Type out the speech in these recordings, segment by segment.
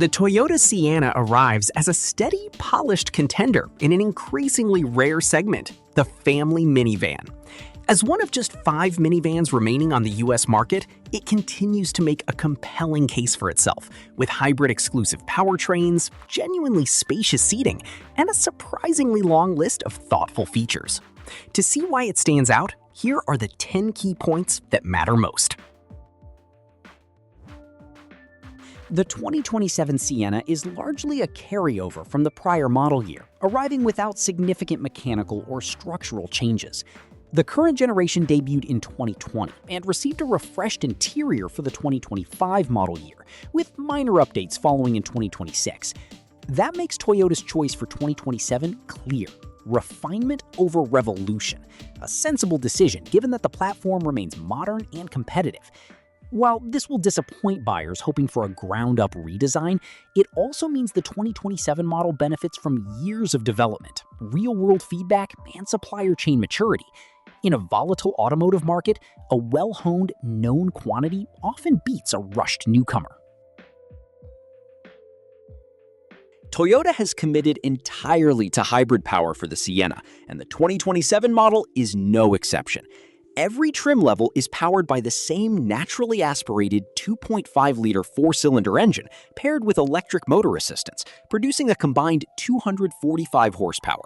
The Toyota Sienna arrives as a steady, polished contender in an increasingly rare segment, the family minivan. As one of just 5 minivans remaining on the US market, it continues to make a compelling case for itself, with hybrid exclusive powertrains, genuinely spacious seating, and a surprisingly long list of thoughtful features. To see why it stands out, here are the 10 key points that matter most. The 2027 Sienna is largely a carryover from the prior model year, arriving without significant mechanical or structural changes. The current generation debuted in 2020 and received a refreshed interior for the 2025 model year, with minor updates following in 2026. That makes Toyota's choice for 2027 clear: refinement over revolution, a sensible decision given that the platform remains modern and competitive. While this will disappoint buyers hoping for a ground-up redesign, it also means the 2027 model benefits from years of development, real-world feedback, and supplier chain maturity. In a volatile automotive market, a well-honed, known quantity often beats a rushed newcomer. Toyota has committed entirely to hybrid power for the Sienna, and the 2027 model is no exception. Every trim level is powered by the same naturally aspirated 2.5-liter 4-cylinder engine paired with electric motor assistance, producing a combined 245 horsepower.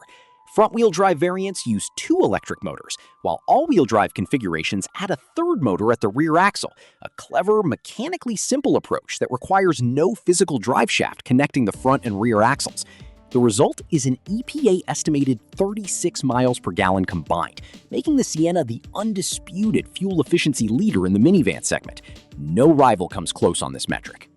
Front-wheel drive variants use 2 electric motors, while all-wheel drive configurations add a third motor at the rear axle, a clever, mechanically simple approach that requires no physical drive shaft connecting the front and rear axles. The result is an EPA-estimated 36 miles per gallon combined, making the Sienna the undisputed fuel efficiency leader in the minivan segment. No rival comes close on this metric.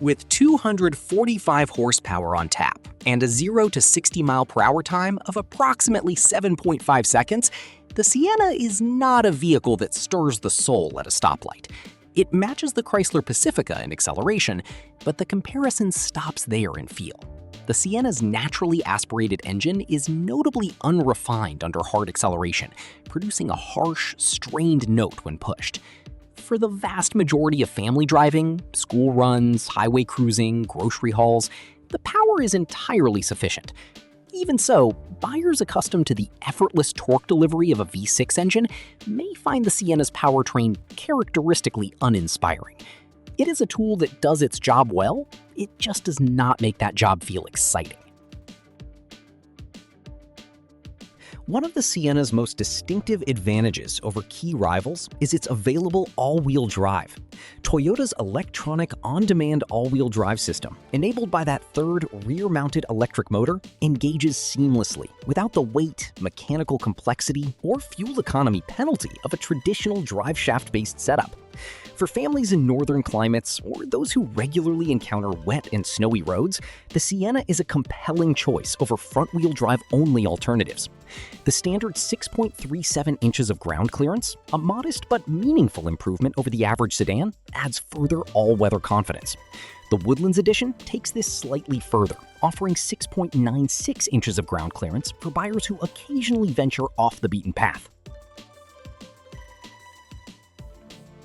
With 245 horsepower on tap and a 0 to 60 mile per hour time of approximately 7.5 seconds, the Sienna is not a vehicle that stirs the soul at a stoplight. It matches the Chrysler Pacifica in acceleration, but the comparison stops there in feel. The Sienna's naturally aspirated engine is notably unrefined under hard acceleration, producing a harsh, strained note when pushed. For the vast majority of family driving, school runs, highway cruising, grocery hauls, the power is entirely sufficient. Even so, buyers accustomed to the effortless torque delivery of a V6 engine may find the Sienna's powertrain characteristically uninspiring. It is a tool that does its job well, it just does not make that job feel exciting. One of the Sienna's most distinctive advantages over key rivals is its available all-wheel drive. Toyota's electronic on-demand all-wheel drive system, enabled by that third rear-mounted electric motor, engages seamlessly without the weight, mechanical complexity, or fuel economy penalty of a traditional drive shaft-based setup. For families in northern climates or those who regularly encounter wet and snowy roads, the Sienna is a compelling choice over front-wheel drive-only alternatives. The standard 6.37 inches of ground clearance, a modest but meaningful improvement over the average sedan, adds further all-weather confidence. The Woodlands Edition takes this slightly further, offering 6.96 inches of ground clearance for buyers who occasionally venture off the beaten path.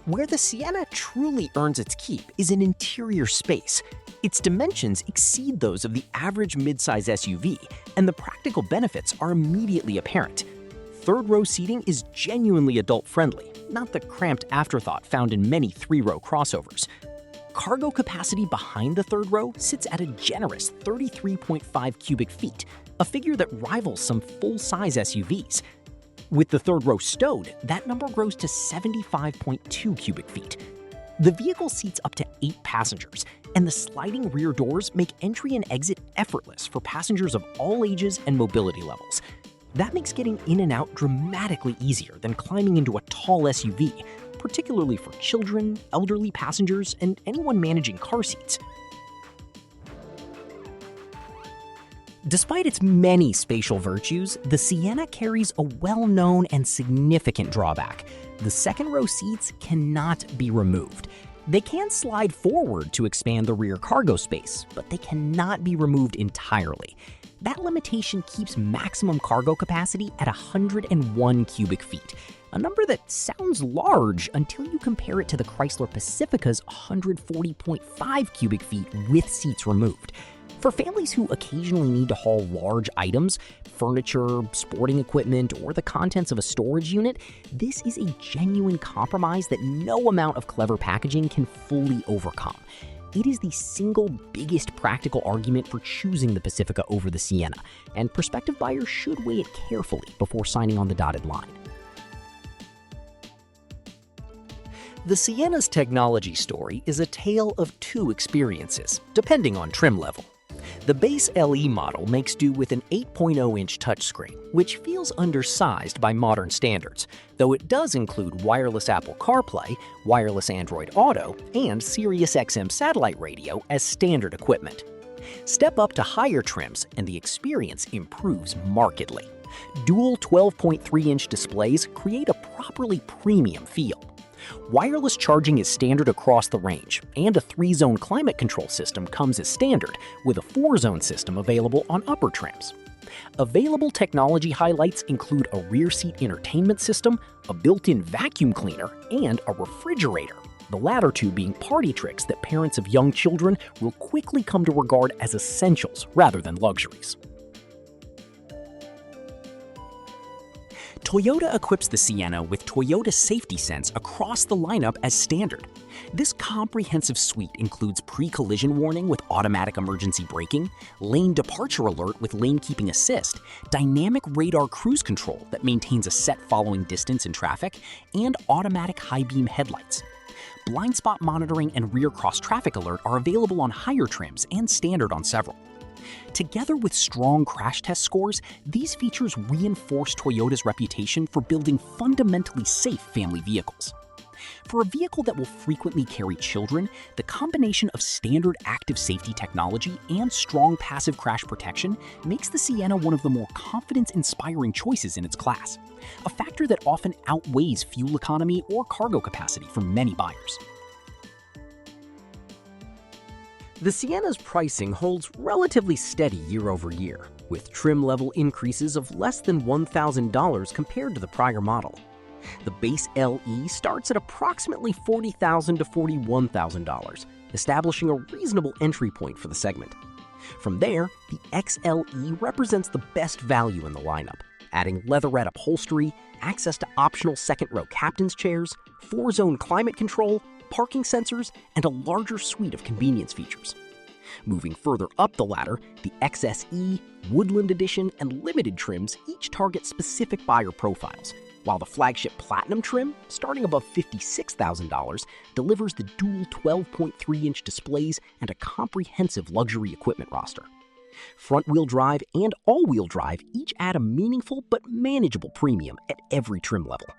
Where the Sienna truly earns its keep is in interior space. Its dimensions exceed those of the average midsize SUV, and the practical benefits are immediately apparent. Third-row seating is genuinely adult-friendly, not the cramped afterthought found in many 3-row crossovers. Cargo capacity behind the third row sits at a generous 33.5 cubic feet, a figure that rivals some full-size SUVs. With the third row stowed, that number grows to 75.2 cubic feet. The vehicle seats up to 8 passengers, and the sliding rear doors make entry and exit effortless for passengers of all ages and mobility levels. That makes getting in and out dramatically easier than climbing into a tall SUV, particularly for children, elderly passengers, and anyone managing car seats. Despite its many spatial virtues, the Sienna carries a well-known and significant drawback. The second-row seats cannot be removed. They can slide forward to expand the rear cargo space, but they cannot be removed entirely. That limitation keeps maximum cargo capacity at 101 cubic feet. a number that sounds large until you compare it to the Chrysler Pacifica's 140.5 cubic feet with seats removed. For families who occasionally need to haul large items, furniture, sporting equipment, or the contents of a storage unit, this is a genuine compromise that no amount of clever packaging can fully overcome. It is the single biggest practical argument for choosing the Pacifica over the Sienna, and prospective buyers should weigh it carefully before signing on the dotted line. The Sienna's technology story is a tale of two experiences, depending on trim level. The base LE model makes do with an 8.0-inch touchscreen, which feels undersized by modern standards, though it does include wireless Apple CarPlay, wireless Android Auto, and Sirius XM satellite radio as standard equipment. Step up to higher trims and the experience improves markedly. Dual 12.3-inch displays create a properly premium feel. Wireless charging is standard across the range, and a 3-zone climate control system comes as standard, with a 4-zone system available on upper trims. Available technology highlights include a rear seat entertainment system, a built-in vacuum cleaner, and a refrigerator, the latter two being party tricks that parents of young children will quickly come to regard as essentials rather than luxuries. Toyota equips the Sienna with Toyota Safety Sense across the lineup as standard. This comprehensive suite includes pre-collision warning with automatic emergency braking, lane departure alert with lane keeping assist, dynamic radar cruise control that maintains a set following distance in traffic, and automatic high-beam headlights. Blind spot monitoring and rear cross traffic alert are available on higher trims and standard on several. Together with strong crash test scores, these features reinforce Toyota's reputation for building fundamentally safe family vehicles. For a vehicle that will frequently carry children, the combination of standard active safety technology and strong passive crash protection makes the Sienna one of the more confidence-inspiring choices in its class, a factor that often outweighs fuel economy or cargo capacity for many buyers. The Sienna's pricing holds relatively steady year over year, with trim-level increases of less than $1,000 compared to the prior model. The base LE starts at approximately $40,000 to $41,000, establishing a reasonable entry point for the segment. From there, the XLE represents the best value in the lineup, adding leatherette upholstery, access to optional second-row captain's chairs, 4-zone climate control, parking sensors, and a larger suite of convenience features. Moving further up the ladder, the XSE, Woodland Edition, and Limited trims each target specific buyer profiles, while the flagship Platinum trim, starting above $56,000, delivers the dual 12.3-inch displays and a comprehensive luxury equipment roster. Front-wheel drive and all-wheel drive each add a meaningful but manageable premium at every trim level.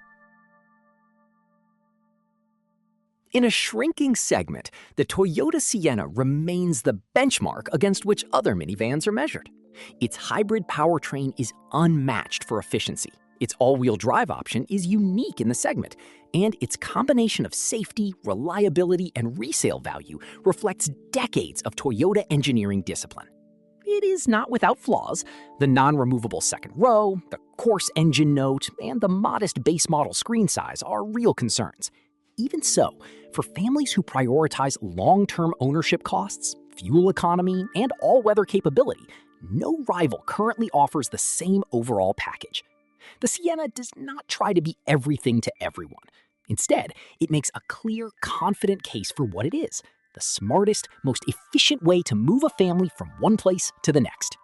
In a shrinking segment, the Toyota Sienna remains the benchmark against which other minivans are measured. Its hybrid powertrain is unmatched for efficiency. Its all-wheel drive option is unique in the segment, and its combination of safety, reliability, and resale value reflects decades of Toyota engineering discipline. It is not without flaws. The non-removable second row, the coarse engine note, and the modest base model screen size are real concerns. Even so, for families who prioritize long-term ownership costs, fuel economy, and all-weather capability, no rival currently offers the same overall package. The Sienna does not try to be everything to everyone. Instead, it makes a clear, confident case for what it is: the smartest, most efficient way to move a family from one place to the next.